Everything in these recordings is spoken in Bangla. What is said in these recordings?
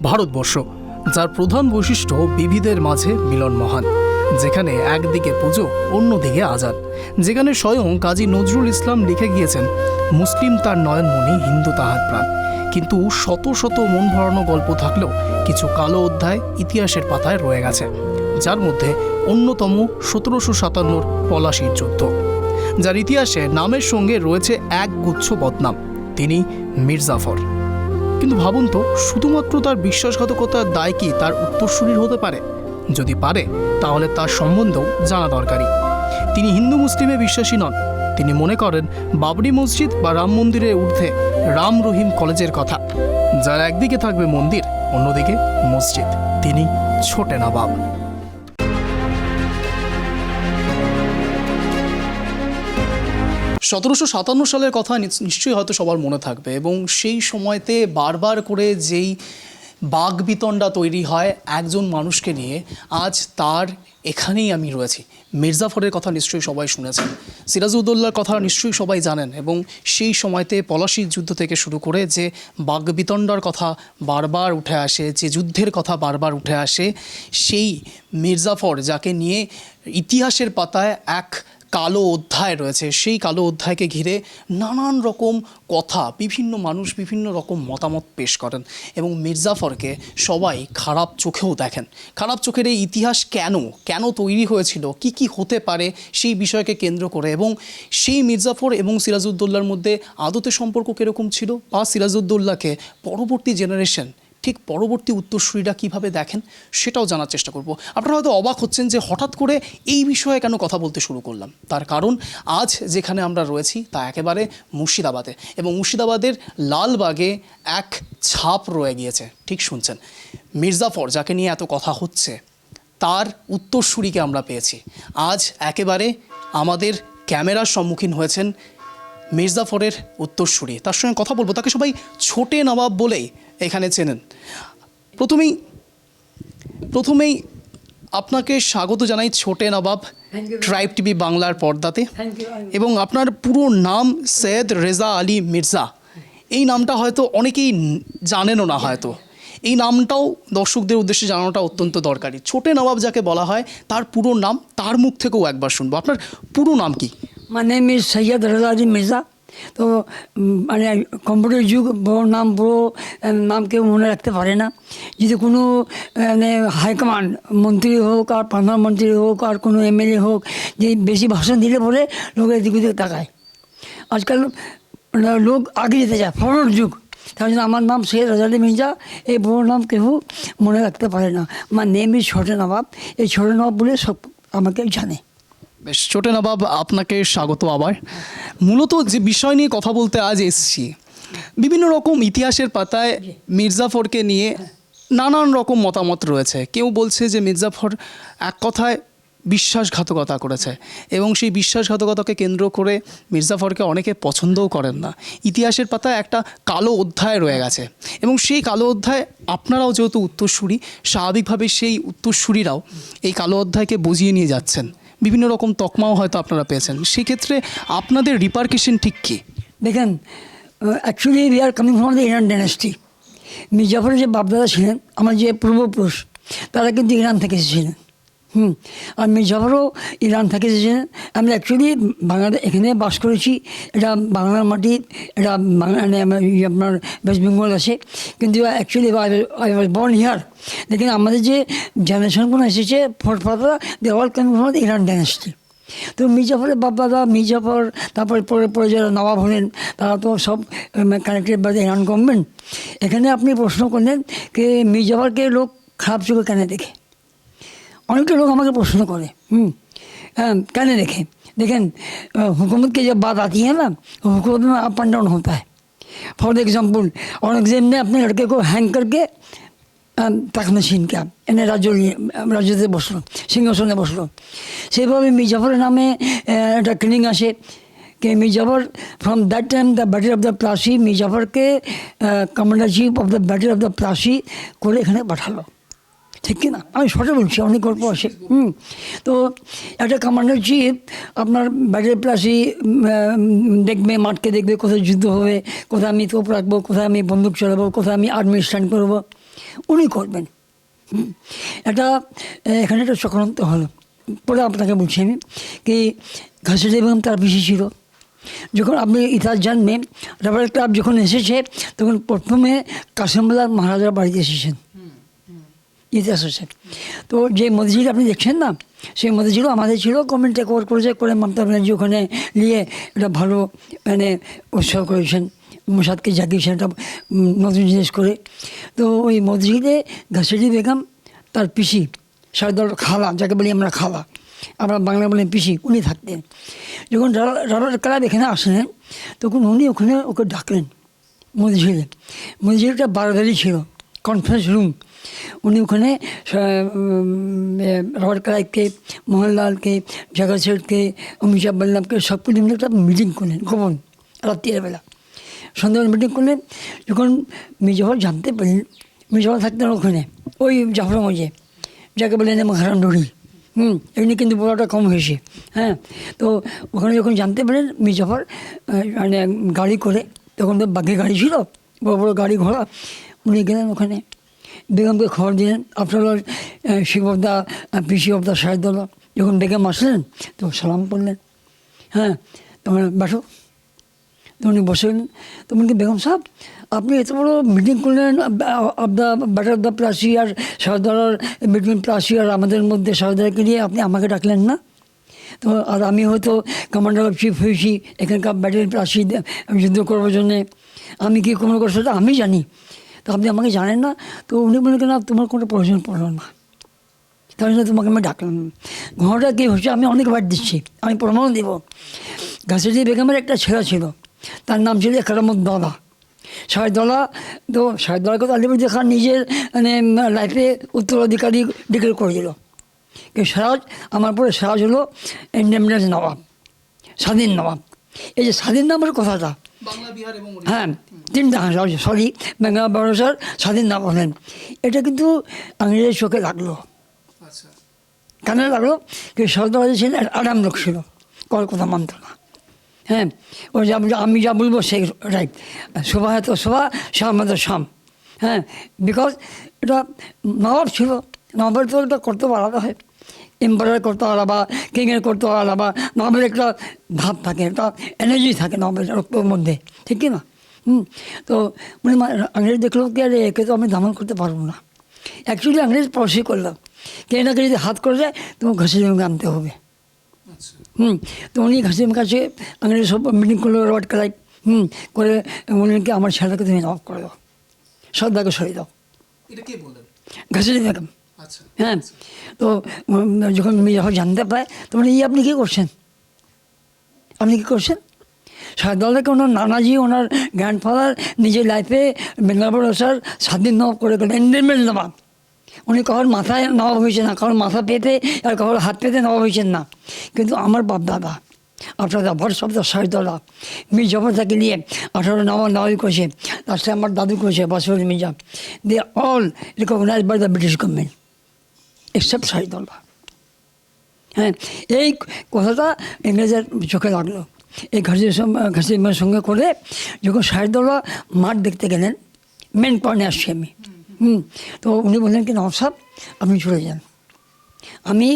ভারতবর্ষ, যার প্রধান বৈশিষ্ট্য বিবিধের মাঝে মিলন মহান, যেখানে একদিকে পুজো অন্যদিকে আজান, যেখানে স্বয়ং কাজী নজরুল ইসলাম লিখে গিয়েছেন, মুসলিম তার নয়নমণি, হিন্দু তাহার প্রাণ। কিন্তু শত শত মন ভরানো গল্প থাকলেও কিছু কালো অধ্যায় ইতিহাসের পাতায় রয়ে গেছে, যার মধ্যে অন্যতম 1757 পলাশীর যুদ্ধ, যার ইতিহাসে নামের সঙ্গে রয়েছে এক গুচ্ছ বদনাম, তিনি মীর জাফর। কিন্তু ভাবুন তো, শুধুমাত্র তার বিশ্বাসঘাতকতার দায় কি তার উত্তরসূরির হতে পারে? যদি পারে, তাহলে তার সম্বন্ধেও জানা দরকারি। তিনি হিন্দু মুসলিমে বিশ্বাসী নন। তিনি মনে করেন বাবরি মসজিদ বা রাম মন্দিরের ঊর্ধ্বে রাম রহিম কলেজের কথা, যার একদিকে থাকবে মন্দির, অন্যদিকে মসজিদ। তিনি ছোটে নবাব। 1757 সালের কথা নিশ্চয়ই হয়তো সবার মনে থাকবে, এবং সেই সময়তে বারবার করে যেই বাগবিতণ্ডা তৈরি হয় একজন মানুষকে নিয়ে, আজ তার এখানেই আমি রয়েছি। মীর জাফরের কথা নিশ্চয়ই সবাই শুনেছেন, সিরাজউদ্দৌলার কথা নিশ্চয়ই সবাই জানেন, এবং সেই সময়তে পলাশীর যুদ্ধ থেকে শুরু করে যে বাগবিতণ্ডার কথা বারবার উঠে আসে, যে যুদ্ধের কথা বারবার উঠে আসে, সেই মীর জাফর, যাকে নিয়ে ইতিহাসের পাতায় এক কালো অধ্যায় রয়েছে, সেই কালো অধ্যায়কে ঘিরে নানান রকম কথা, বিভিন্ন মানুষ বিভিন্ন রকম মতামত পেশ করেন, এবং মীর জাফরকে সবাই খারাপ চোখেও দেখেন। খারাপ চোখের এই ইতিহাস কেন তৈরি হয়েছিল, কি হতে পারে সেই বিষয়কে কেন্দ্র করে, এবং সেই মীর জাফর এবং সিরাজউদ্দৌলার মধ্যে আদতে সম্পর্ক কীরকম ছিল, বা সিরাজউদ্দৌলাকে পরবর্তী জেনারেশন, ঠিক পরবর্তী উত্তরসূরিরা কীভাবে দেখেন, সেটাও জানার চেষ্টা করব। আপনারা হয়তো অবাক হচ্ছেন যে হঠাৎ করে এই বিষয়ে কেন কথা বলতে শুরু করলাম। তার কারণ, আজ যেখানে আমরা রয়েছি তা একেবারে মুর্শিদাবাদে, এবং মুর্শিদাবাদের লালবাগে এক ছাপ রয়ে গিয়েছে। ঠিক শুনছেন, মীর জাফর, যাকে নিয়ে এত কথা হচ্ছে, তার উত্তরসূরিকে আমরা পেয়েছি। আজ একেবারে আমাদের ক্যামেরার সম্মুখীন হয়েছেন মীর জাফরের উত্তরসূরি। তার সঙ্গে কথা বলবো। তাকে সবাই ছোটে নবাব বলেই এখানে চেনেন। প্রথমেই আপনাকে স্বাগত জানাই ছোটে নবাব ট্রাইব টিভি বাংলার পর্দাতে। এবং আপনার পুরো নাম সৈয়দ রেজা আলী মির্জা। এই নামটা হয়তো অনেকেই জানেনও না, হয়তো এই নামটাও দর্শকদের উদ্দেশ্যে জানানোটা অত্যন্ত দরকারি। ছোটে নবাব যাকে বলা হয়, তার পুরো নাম তার মুখ থেকেও একবার শুনবো। আপনার পুরো নাম কি? My name is Syed Reza Ali Mirza. তো মানে কম্পিউটার যুগ, বড় নাম বড় নাম কেউ মনে রাখতে পারে না। যদি কোনো মানে হাইকমান্ড, মন্ত্রী হোক আর প্রধানমন্ত্রী হোক আর কোনো এমএলএ হোক, যে বেশি ভাষণ দিলে বলে লোকের দিকে দিকে তাকায়। আজকাল লোক আগে যেতে চায়, ফরওয়ার্ড যুগ। তার জন্য আমার নাম সৈয়দ রেজা আলী মির্জা। এই বড় নাম কেউ মনে রাখতে পারে না। আমার নেম ইজ ছোটে নবাব। এই ছোটে নবাব বলে সব আমাকে জানে। বেশ, ছোটে নবাব, আপনাকে স্বাগত আবার। মূলত যে বিষয় নিয়ে কথা বলতে আজ এসেছি, বিভিন্ন রকম ইতিহাসের পাতায় মীর জাফরকে নিয়ে নানান রকম মতামত রয়েছে। কেউ বলছে যে মীর জাফর এক কথায় বিশ্বাসঘাতকতা করেছে, এবং সেই বিশ্বাসঘাতকতাকে কেন্দ্র করে মীর জাফরকে অনেকে পছন্দও করেন না। ইতিহাসের পাতায় একটা কালো অধ্যায় রয়ে গেছে, এবং সেই কালো অধ্যায় আপনারাও যেহেতু উত্তরসূরি, স্বাভাবিকভাবে সেই উত্তরসূরিরাও এই কালো অধ্যায়কে বুঝিয়ে নিয়ে যাচ্ছেন। বিভিন্ন রকম তকমাও হয়তো আপনারা পেয়েছেন। সেক্ষেত্রে আপনাদের রিপারকেশন ঠিক কী? দেখেন, actually we are coming from the Iran dynasty. Mir জাফরের যে বাপদাদা ছিলেন, আমার যে পূর্বপুরুষ, তারা কিন্তু ইরান থেকে এসেছিলেন। আর মীর জাফরও ইরান থেকে এসেছিলেন। আমরা অ্যাকচুয়ালি বাংলাদেশ এখানে বাস করেছি, এটা বাংলার মাটি, এটা মানে আপনার ওয়েস্ট বেঙ্গল আছে, কিন্তু actually I was born here. লেকিন আমাদের যে জেনারেশনগুলো এসেছে, father they all coming from the Iran dynasty. তো মীর জাফরের বাপদাদা, মীর জাফর, তারপরে পরে যারা নবাব হলেন, তারা তো সব connected by the Iran government. এখানে আপনি প্রশ্ন করলেন যে মীর জাফরকে লোক খারাপ চোখে কেন দেখে। অনেকটা লোক আমাকে প্রশ্ন করে কেন দেখে। देखिए हुकूमत की जब बात आती है ना, हुकूमत में अप एंड डाउन होता है। फॉर एग्जाम्पल औरंगजेब ने अपने लड़के को हैंग करके तख्त नशीन किया, एने राज्यते बसलो, सिंहासने बसलो। সেইভাবে মীর জাফরের নামে একটা ক্লিনিং আসে कि Mir Jafar from that time the battle of the Plassey Mir জাফরকে commander chief of the battle of the Plassey করে এখানে পাঠালো। ঠিক কি না? আমি শর্টে বলছি, অনেক গল্প আসে। তো একটা কমান্ডার চিফ আপনার ব্যাটেল প্লাসি দেখবে, মাঠকে দেখবে, কোথায় যুদ্ধ হবে, কোথায় আমি তোপ রাখবো, কোথায় আমি বন্দুক চালাবো, কোথায় আমি আর্মি স্ট্যান্ড করবো। উনি করবেন। এটা এখানে একটা চক্রান্ত হলো। পরে আপনাকে বলছি আমি কি ঘাসের বেগম তার পিসি ছিল। যখন আপনি ইতিহাস জানবেন, রাবার ক্লাব যখন এসেছে তখন প্রথমে কাসিমুল্লাহ মহারাজার বাড়িতে এসেছেন, ইতিহাস আছে। তো যে মসজিদ আপনি দেখছেন না, সেই মসজিদও আমাদের ছিল, গভর্নমেন্ট টেক ওভার করেছে, করে মমতা ব্যানার্জি ওখানে নিয়ে একটা ভালো মানে উৎসাহ করেছেন, মোসাদকে জাগিয়েছেন একটা নতুন জিনিস করে। তো ওই মসজিদে ঘাসেরি বেগম তার পিসি সারদার খালা, যাকে বলি আমরা খালা, আমরা বাংলা বলি পিসি, উনি থাকতেন। যখন রাবার ক্লাব এখানে আসলেন তখন উনি ওখানে ওকে ডাকলেন মসজিদে। মসজিদটা বারোদারি ছিল, কনফারেন্স রুম। উনি ওখানে রাবার ক্লাবকে, মোহনলালকে, জগৎ শেঠকে, অমিতাভ বল্লভকে সবকে নিয়ে একটা মিটিং করলেন গোপন রাত্রির বেলা। সন্ধ্যাবেলা মিটিং করলেন। যখন মির্জাফর জানতে পারলেন, মির্জাফর থাকতেন ওখানে ওই জাফর মজে, যাকে বলেন হারাম ডুরি, এমনি কিন্তু বড়টা কম হয়েছে। হ্যাঁ, তো ওখানে যখন জানতে পারেন মির্জাফর মানে গাড়ি করে, তখন তো বাকি গাড়ি ছিল, বড় বড় গাড়ি ঘোড়া, উনি গেলেন ওখানে, বেগমকে খবর দিলেন আপনারা শিবদা পিসি অবদা সাহেদুল্লাহ। যখন বেগম আসলেন তো সালাম করলেন, হ্যাঁ তোমার বাসো। তো উনি বসেন। তো উনি বেগম সাহেব আপনি এত বড় মিটিং করলেন of the battle the Plassey আর সাহেদার বিটুইন প্লাসি আর আমাদের মধ্যে সাহেদারকে নিয়ে, আপনি আমাকে ডাকলেন না? তো আর আমি হয়তো কমান্ডার অফ চিফ হয়েছি এখানকার ব্যাটার প্লাসি যুদ্ধ করবার জন্যে, আমি কী কোনো করছো সেটা আমি জানি, তো আপনি আমাকে জানেন না? তো উনি বলেন না তোমার কোনো প্রয়োজন পড়লো না, তার জন্য তোমাকে আমি ডাকলাম। ঘটনাটা কী হচ্ছে আমি অনেকবার দিচ্ছি, আমি প্রমাণ দেব। ঘাসেরি বেগমের একটা ছেলে ছিল, তার নাম ছিল কারামুদ্দৌলা শাহেদুল্লাহ। তো শাহেদুল্লাহকে তো আলিপুর খান নিজের মানে লাইফে উত্তরাধিকারী ডিক্লেয়ার করে দিল। কিন্তু সিরাজ আমার পরে সিরাজ হলো ইন্ডিপেন্ডেন্স নবাব, স্বাধীন নবাব। এই যে স্বাধীন নবাবের কথাটা, হ্যাঁ তিনটা সরি বেঙ্গল বড়সার স্বাধীন নবাব হলেন, এটা কিন্তু ইংরেজের চোখে লাগলো। কেন লাগলো? কিন্তু শাহেদুল্লাহ ছিলেন আরাম লোক ছিল, কথা মানত না। হ্যাঁ, ও যা আমি যা বলবো সেই রাইট, শোভা তো শোভা, শাম তো শাম। হ্যাঁ, বিকজ এটা নবাব ছিল, নবাবের তো একটা কর্তব্য আলাদা হয়, এম্পায়ারের কর্তব্য আলাদা, কিংয়ের কর্তব্য আলাদা। নবাবের একটা ভাব থাকে, একটা এনার্জি থাকে নবাবের রক্তের মধ্যে, ঠিক কি না? তো মানে ইংরেজ দেখলো কি আরে একে তো আমি দমন করতে পারবো না। অ্যাকচুয়ালি ইংরেজ পলিসি করলো কে না কে যদি হাত করে যায় তোমাকে ঘাসের জমিকে আনতে হবে। তো উনি ঘাসিম কাছে ইংরেজ সব মিটিং করলো, রড কালাই করে উনিকে আমার ছেলেকে তুমি নবাব করে দাও, শ্রদ্ধাকে সরিয়ে দাও। ঘাসির বেগম। হ্যাঁ, তো যখন মির্জাফর জানতে পায় তখন আপনি কী করছেন, আপনি কী করছেন? শাহেদুল্লাহকে ওনার নানাজি, ওনার গ্র্যান্ডফাদার নিজের লাইফে বেঙ্গল বড়সার স্বাধীন নবাব করে গেলেন, ইন্ডিপেন্ডেন্ট নবাব। উনি কারোর মাথায় নবাব হয়েছেন না, কারোর মাথা পেতে আর কারোর হাত পেতে নবাব হয়েছেন না। কিন্তু আমার বাপ দাদা আপনারা ভরস অফ দ্য শাহেদুল্লাহ মির্জাফর তাকে নিয়ে 18 নবাবি করেছে, তার সাথে আমার দাদু করেছে বাসর Mirza, they all recognized by the British government except Shahedullah. হ্যাঁ, এই কথাটা ইংরেজের চোখে লাগলো। এই ঘাসির সঙ্গে করে যখন শাহেদুল্লাহ মাঠ দেখতে গেলেন, মেন পয়েন্টে আসছি আমি। তো উনি বললেন কি নবাব সাহেব আপনি চলে যান, আমি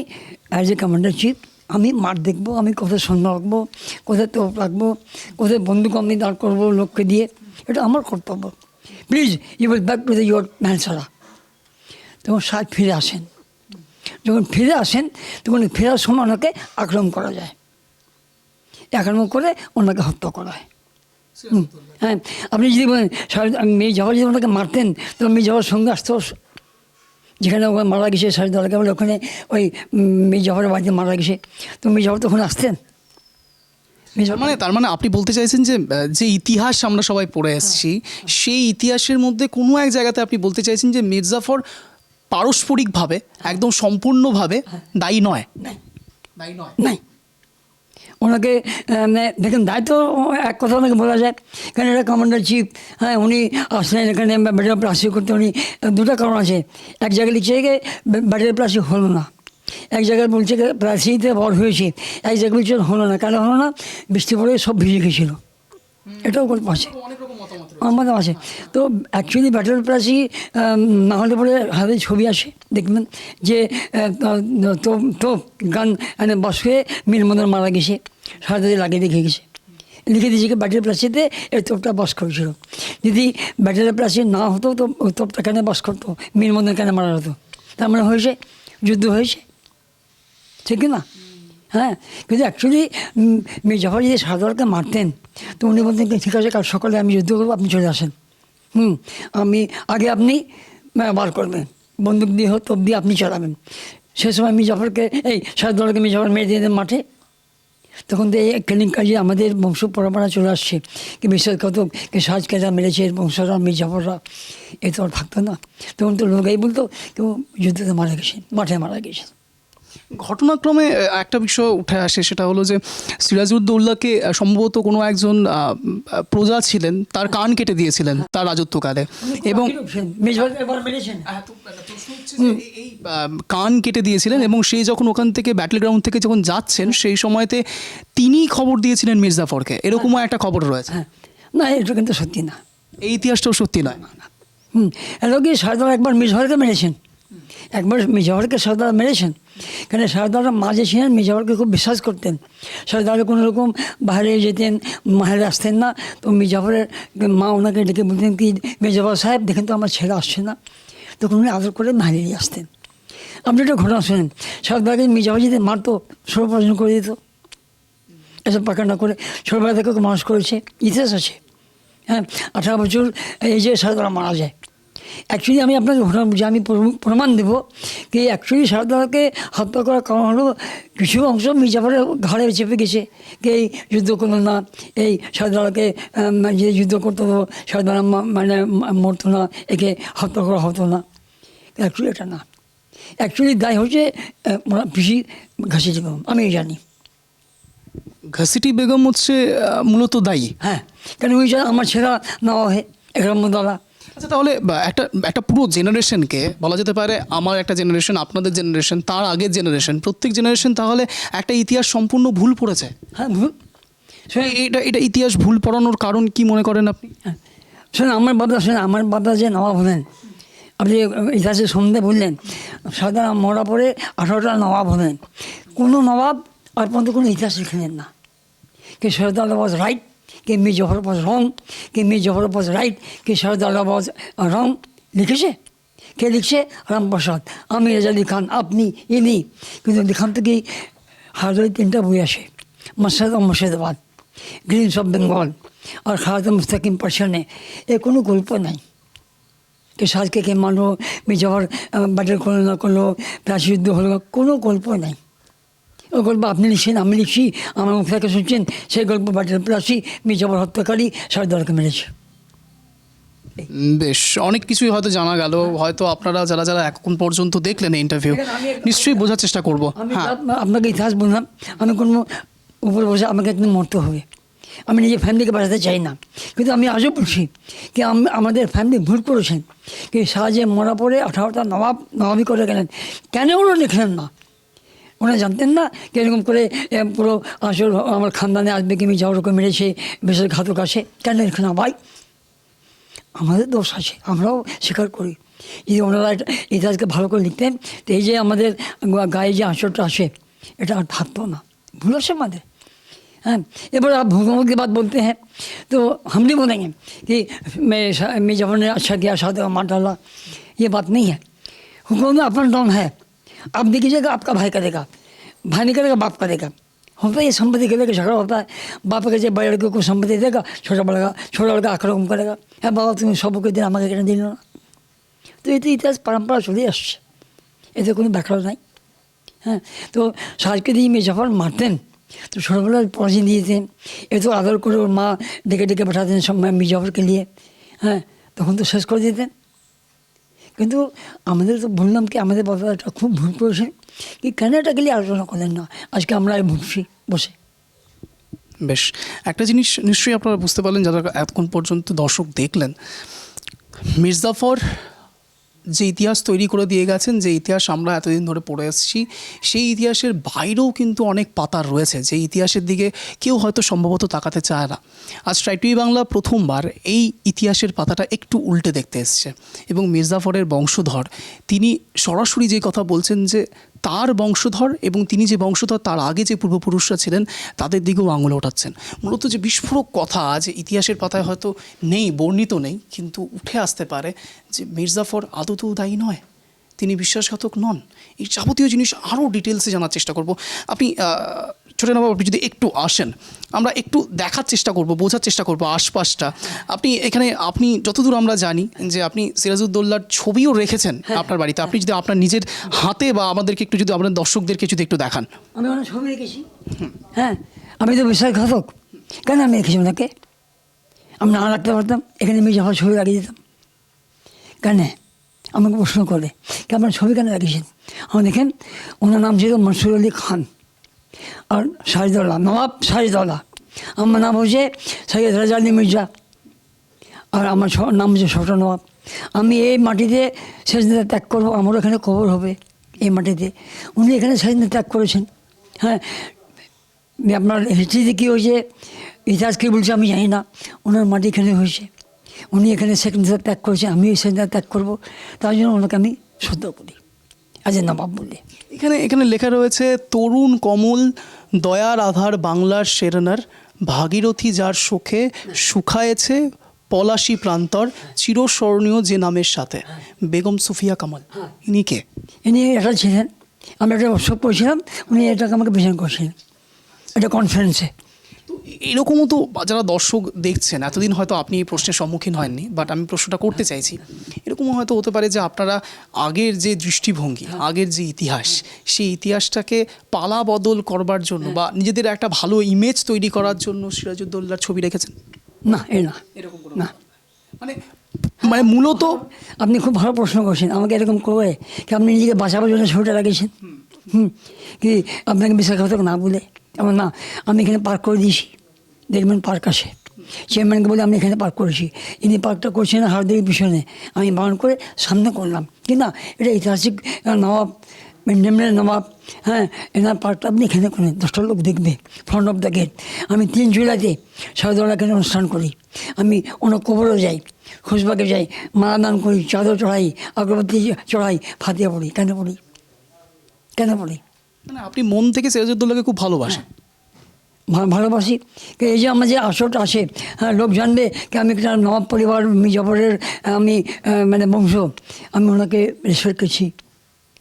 অ্যাজ এ কমান্ডার চিফ আমি মাঠ দেখবো, আমি কোথায় সৈন্য রাখবো, কোথায় তোপ রাখবো, কোথায় বন্দুক আমি দাঁড় করবো লোককে দিয়ে, এটা আমার কর্তব্য। Please you will back to the your Mansehra. তখন সাহেব ফিরে আসেন। যখন ফিরে আসেন তখন ফেরার সময় ওনাকে আক্রমণ করা যায়, আক্রমণ করে ওনাকে হত্যা করা হয়। হ্যাঁ, আপনি যদি বলেন মির্জাফর যদি ওনাকে মারতেন তো মির্জাফর সঙ্গে আসতো, যেখানে ওখানে মারা গেছে শাহেদুল্লাহকে বলে ওখানে ওই মির্জাফরের বাড়িতে মারা গেছে, তো মির্জাফর তখন আসতেন। মানে তার মানে আপনি বলতে চাইছেন যে যে ইতিহাস আমরা সবাই পড়ে এসেছি সেই ইতিহাসের মধ্যে কোনো এক জায়গাতে আপনি বলতে চাইছেন যে মির্জাফর পারস্পরিকভাবে একদম সম্পূর্ণভাবে দায়ী নয়। নাই, ওনাকে দেখেন দায়িত্ব এক কথা ওনাকে বলা যায়, কারণ এটা কমান্ডার চিফ। হ্যাঁ, উনি আসলেন এখানে ব্যাটারি প্লাসি করতে। উনি দুটো কারণ আছে, এক জায়গায় লিখছে গিয়ে ব্যাটারি প্লাসি হলো না, এক জায়গায় বলছে প্লাসিতে বড় হয়েছে, এক জায়গায় বলছে হলো না। কেন হলো না? বৃষ্টি পড়ে সব ভিজে গেছিলো, এটাও গল্প আছে। আমাদের আছে। তো অ্যাকচুয়ালি ব্যাটল প্লাসই না হলে পরে হাতে ছবি আসে দেখবেন যে তো তো গান মানে বস হয়ে মীর মদন মারা গেছে, সারাতে লাগিয়ে দেখে গেছে, লিখে দিয়েছে কি ব্যাটল প্লাসিতে এই তোপটা বস করেছিল। যদি ব্যাটল প্লাসি না হতো তো ওই তোপটা কেন বস করতো, মীর মদন কেন মারা হতো? তার মানে হয়েছে যুদ্ধ হয়েছে, ঠিক না? হ্যাঁ, কিন্তু অ্যাকচুয়ালি মীর জাফর যদি শাহজালালকে মারতেন তো উনি বলতেন ঠিক আছে কাল সকালে আমি যুদ্ধ করবো, আপনি চলে আসেন। আমি আগে আপনি বার করবেন, বন্দুক দিয়ে হোক তোপ দিয়ে আপনি চালাবেন। সে সময় মীর জাফরকে এই শাহজালালকে মীর জাফর মেরে দিয়ে দেন মাঠে। তখন তো এই কেলেঙ্কারি আমাদের বংশ পরম্পরা চলে আসছে কি বিশ্বাস কত কি সাজকেরা মেরেছে বংশরা মীর জাফররা, এ তো আর থাকতো না। তখন তো লোকেই বলতো কেউ যুদ্ধতে মারা গেছে, মাঠে মারা গেছে। ঘটনাক্রমে একটা বিষয় উঠে আসে, সেটা হলো যে সিরাজউদ্দৌলাকে সম্ভবত কোনো একজন প্রজা ছিলেন তার কান কেটে দিয়েছিলেন তার রাজত্বকালে, এবং এই কান কেটে দিয়েছিলেন, এবং সেই যখন ওখান থেকে ব্যাটল গ্রাউন্ড থেকে যখন যাচ্ছেন সেই সময়তে তিনি খবর দিয়েছিলেন মীর জাফরকে, এরকমও একটা খবর রয়েছে। হ্যাঁ, না এটা কিন্তু সত্যি না, এই ইতিহাসটাও সত্যি নয়। এলো কি শাহজালাল একবার মীর জাফরকে মেরেছেন, একবার মীর জাফরকে শাহজালাল মেরেছেন। কেন শাহজালাল মা যে ছিলেন মীর জাফরকে খুব বিশ্বাস করতেন। শাহজালাল কোনো রকম বাইরে যেতেন, বাইরে আসতেন না, তো মীর জাফরের মা ওনাকে ডেকে বলতেন কি মীর জাফর সাহেব দেখেন তো আমার ছেলে আসছে না, তখন উনি আদর করে বাইরে নিয়ে আসতেন। আপনি একটা ঘটনা শোনেন, শাহজালালকে মীর জাফর যদি মারতো সর্বপ্রজন করে দিত, এসব পাকান্ডা করে ছোটবেলা থেকে মানুষ করেছে, ইতিহাস আছে। হ্যাঁ, 18 বছর এই যে শাহজালাল মারা যায়। অ্যাকচুয়ালি আমি আপনাকে ঘটনা বুঝি, আমি প্রমাণ দেবো কি অ্যাকচুয়ালি শাহজালালকে হত্যা করার কারণ হলো কিছু অংশ মীর জাফরের ঘাড়ে চেপে গেছে কি এই যুদ্ধ করলো না, এই শাহজালালকে যে যুদ্ধ করতো শাহজালাল মানে মরতো না, একে হত্যা করা হতো না। অ্যাকচুয়ালি এটা না, অ্যাকচুয়ালি দায় হচ্ছে পিসি ঘাসিটি বেগম, আমি জানি। ঘাসিটি বেগম হচ্ছে মূলত দায়ী। হ্যাঁ, কেন ওই আমার ছেঁড়া নেওয়া হয় একরামুদ্দৌলা। আচ্ছা, তাহলে একটা একটা পুরো জেনারেশনকে বলা যেতে পারে, আমার একটা জেনারেশন, আপনাদের জেনারেশন, তার আগের জেনারেশন, প্রত্যেক জেনারেশন তাহলে একটা ইতিহাস সম্পূর্ণ ভুল পড়েছে। হ্যাঁ, ভুল। এটা এটা ইতিহাস ভুল পড়ানোর কারণ কি মনে করেন আপনি? হ্যাঁ, শোনেন আমার বাবা যে নবাব হলেন, আপনি ইতিহাসের সন্ধ্যে বললেন সাধারণ মরা পরে 18টা নবাব হলেন, কোনো নবাব আর পর্যন্ত কোনো ইতিহাস লিখলেন না কি শাহজালাল ওয়াজ রাইট, কি মীর জাফর ওয়াজ রং, কি মীর জাফর ওয়াজ রাইট, কি শাহজালাল ওয়াজ রং। লিখেছে কে? লিখছে রামপ্রসাদ, আমি রেজা আলী খান, আপনি, ইনি। কিন্তু লিখান থেকে হাজারে 3টা বই আসে, মসজিদ ও মুর্শিদাবাদ, গ্রিনস অফ বেঙ্গল আর খাজা মুস্তাকিম পার্সিয়ানে, এ কোনো গল্প নাই কি সাজকে কে মানলো, মীর জাফর ব্যাটল করলো না করলো, প্লাসি যুদ্ধ হলো, কোনো গল্প নাই। ওই গল্প আপনি লিখছেন, আমি লিখছি, আমার মুখ থেকে শুনছেন, সেই গল্প ব্যাটল প্লাসি মীর জাফর হত্যাকারী শাহজালালকে মেরেছে। বেশ অনেক কিছুই হয়তো জানা গেল, হয়তো আপনারা যারা যারা এখন পর্যন্ত দেখলেন এই ইন্টারভিউ নিশ্চয়ই বোঝার চেষ্টা করব। আমি হ্যাঁ, আপনাকে ইতিহাস বললাম, আমি কোনো উপরে বসে আমাকে একদিন মরতে হবে, আমি নিজের ফ্যামিলিকে বাঁচাতে চাই না, কিন্তু আমি আজও বলছি কি আমাদের ফ্যামিলি ভুল করেছেন কি সাহায্যে মরা পরে 18টা নবাবি করে গেলেন, কেন ওরা লিখলেন না? ওনারা জানতেন না কীরকম করে পুরো আসল আমার খানদানে আসবে কি মীর জাফরকে মেরেছে, বেশের ঘাতক আসে, কেন লিখলেন না? ভাই আমাদের দোষ আছে, আমরাও স্বীকার করি। যদি ওনারা ইতিহাসকে ভালো করে লিখতেন তো এই যে আমাদের গায়ে যে আঁচড়টা আসে এটা আর থাকতো না। ভুল আছে আমাদের। हाँ, এবার आप भूखों की बात बोलते हैं तो हम नहीं बोलेंगे कि मैं जब ने अच्छा किया शादी मार डाला, ये बात नहीं है। हुकूमत में अपना डॉन है, आप देखिएगा आपका भाई करेगा, भाई नहीं करेगा बाप करेगा। होता है ये संपत्ति के लेकर झगड़ा होता है, बाप के जब बड़े लड़के को संपत्ति देगा, छोटा लड़का आक्रमण करेगा, হ্যাঁ বাবা তুমি সবকে দিন আমাকে কেন দিল না? তো এতে ইতিহাস পরম্পরা চলে আসছে, এতে কোনো ব্যাখ্যা নাই। হ্যাঁ, তো সাজকে দিয়ে মীর জাফর মারতেন তো ছোটোবেলায় পড়াশি দিয়েছেন, এত আদর করে ওর মা ডেকে ডেকে পাঠাতেন সব মীর জাফরকে নিয়ে। হ্যাঁ, তখন তো শেষ করে দিতেন। কিন্তু আমাদের তো বললাম কি আমাদের বাবাটা খুব ভুল করেছেন কি কেন এটাকে নিয়ে আলোচনা করলেন না, আজকে আমরা ভুগছি বসে। বেশ একটা জিনিস নিশ্চয়ই আপনারা বুঝতে পারলেন যারা এতক্ষণ পর্যন্ত দর্শক দেখলেন, মীর জাফর যে ইতিহাস তৈরি করে দিয়ে গেছেন, যে ইতিহাস আমরা এতদিন ধরে পড়ে এসেছি, সেই ইতিহাসের বাইরেও কিন্তু অনেক পাতা রয়েছে, যে ইতিহাসের দিকে কেউ হয়তো সম্ভবত তাকাতে চায় না। আজ ট্রাই টিভি বাংলা প্রথমবার এই ইতিহাসের পাতাটা একটু উল্টে দেখতে এসছে, এবং মির্জাফরের বংশধর তিনি সরাসরি যে কথা বলছেন যে তার বংশধর এবং তিনি যে বংশধর তার আগে যে পূর্বপুরুষরা ছিলেন তাদের দিকেও আঙুল ওঠাচ্ছেন। মূলত যে বিস্ফোরক কথা যে ইতিহাসের পাতায় হয়তো নেই, বর্ণিত নেই, কিন্তু উঠে আসতে পারে যে মির্জাফর আদতেও দায়ী নয়, তিনি বিশ্বাসঘাতক নন। এই যাবতীয় জিনিস আরও ডিটেলসে জানার চেষ্টা করব। আপনি ছোটো নবাব, আপনি যদি একটু আসেন, আমরা একটু দেখার চেষ্টা করব, বোঝার চেষ্টা করব আশপাশটা। আপনি এখানে, আপনি যতদূর আমরা জানি যে আপনি সিরাজউদ্দৌলার ছবিও রেখেছেন আপনার বাড়িতে, আপনি যদি আপনার নিজের হাতে বা আমাদেরকে একটু যদি আপনার দর্শকদেরকে যদি একটু দেখান। আমি অনেক ছবি রেখেছি। হ্যাঁ, আমি তো বিশ্বাসঘাতক কেন আমি রেখেছি ওনাকে? আমি না রাখতে পারতাম, এখানে মির্জাফর ছবি লাগিয়ে দিতাম কেন? আমাকে প্রশ্ন করে কি আপনার ছবি কেন রাখিয়েছেন? আমার দেখেন, ওনার নাম ছিল মনসুর আলী খান আর সাজিদুল্লাহ, নবাব সাজিদুল্লাহ। আমার নাম হচ্ছে সৈয়দ রাজা আলী মির্জা, আর আমার নাম হচ্ছে ছোট নবাব। আমি এই মাটিতে স্বাধীনতা ত্যাগ করবো, আমারও এখানে কবর হবে এই মাটিতে। উনি এখানে স্বাধীনতা ত্যাগ করেছেন। হ্যাঁ, আপনার হিস্ট্রিতে কী হয়েছে, ইতিহাস কী বলছে আমি জানি না, ওনার মাটি এখানে হয়েছে, উনি এখানে স্বাধীনতা ত্যাগ করেছেন, আমিও স্বাধীনতা ত্যাগ করবো, তার জন্য ওনাকে আমি শ্রদ্ধা করি আজ নবাব বলে। এখানে লেখা রয়েছে, তরুণ কমল দয়ার আধার বাংলার সেরেনার, ভাগীরথী যার শোকে শুকায়েছে পলাশী প্রান্তর, চিরস্মরণীয় যে নামের সাথে, বেগম সুফিয়া কামাল। ইনি কে? ইনি এটা ছিলেন, আমি একটা উৎসব করেছিলাম, উনি এটাকে আমাকে প্রেজেন্ট করছিলেন একটা কনফারেন্সে। তো এরকমও তো যারা দর্শক দেখছেন, এতদিন হয়তো আপনি এই প্রশ্নের সম্মুখীন হয়ননি, বাট আমি প্রশ্নটা করতে চাইছি, এরকমও হয়তো হতে পারে যে আপনারা আগের যে দৃষ্টিভঙ্গি, আগের যে ইতিহাস, সেই ইতিহাসটাকে পালা বদল করবার জন্য বা নিজেদের একটা ভালো ইমেজ তৈরি করার জন্য সিরাজউদ্দৌলার ছবি রেখেছেন। না, এ না, এরকম না, মানে মানে মূলত আপনি খুব ভালো প্রশ্ন করছেন আমাকে এরকম করে কি আপনি নিজেকে বাঁচাবার জন্য ছবিটা লাগিয়েছেন। কি আপনাকে বিশ্বাসঘাতক না বলে? আমার না, আমি এখানে পার্ক করে দিয়েছি, দেখবেন পার্ক আছে, চেয়ারম্যানকে বলে আমি এখানে পার্ক করেছি, ইনি পার্কটা করছেন হারদের পিছনে, আমি বারণ করে সামনে করলাম কি না, এটা ঐতিহাসিক নবাব মেন্ডেমের নবাব। হ্যাঁ, এনার পার্কটা আপনি এখানে করেন, 10টা লোক দেখবে ফ্রন্ট অফ দ্য গেট। আমি 3 জুলাইতে সারদোলা এখানে অনুষ্ঠান করি, আমি ওনার কবরও যাই, খুশবাগে যাই, মালা দান করি, চাদর চড়াই, আগরবাতি চড়াই, ফাতিয়া পড়ি। কেন পড়ি? কেন পড়ি? মানে আপনি মন থেকে সিরাজউদ্দৌলাকে খুব ভালোবাসেন। ভালোবাসি। এই যে আমার যে আসরটা আসে, হ্যাঁ, লোক জানবে কি আমি একটা নবাব পরিবার মির্জাফরের আমি মানে বংশ, আমি ওনাকে রেসপেক্ট করছি।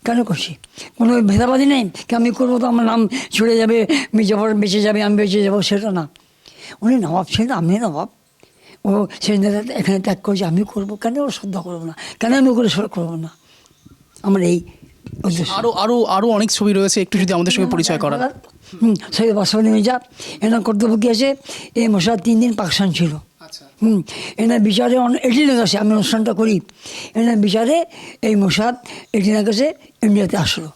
কেন করছি? কোনো ভেদাবাদী নেই কি আমি করবো তো আমার নাম ছড়ে যাবে, মির্জাফর বেঁচে যাবে, আমি বেঁচে যাবো, সেটা না। উনি নবাব ছিলেন, আমি নবাব, ও সেই এখানে ত্যাগ করছে, আমি করবো কেন? ওর শ্রদ্ধা করবো না কেন? আমি ওগুলো করবো না। আমার এই আরো আরো আরো অনেক ছবি রয়েছে, একটু যদি আমাদের সঙ্গে পরিচয় করান। সৈয়দ বাসফানি মির্জা, এনার কর্তব্য কী আছে, এই মশার 3 দিন পাকিস্তান ছিল। এনার বিচারে 18 আগস্টে আমি অনুষ্ঠানটা করি, এনার বিচারে এই মোসাদ 18 আগস্টে ইন্ডিয়াতে আসলো।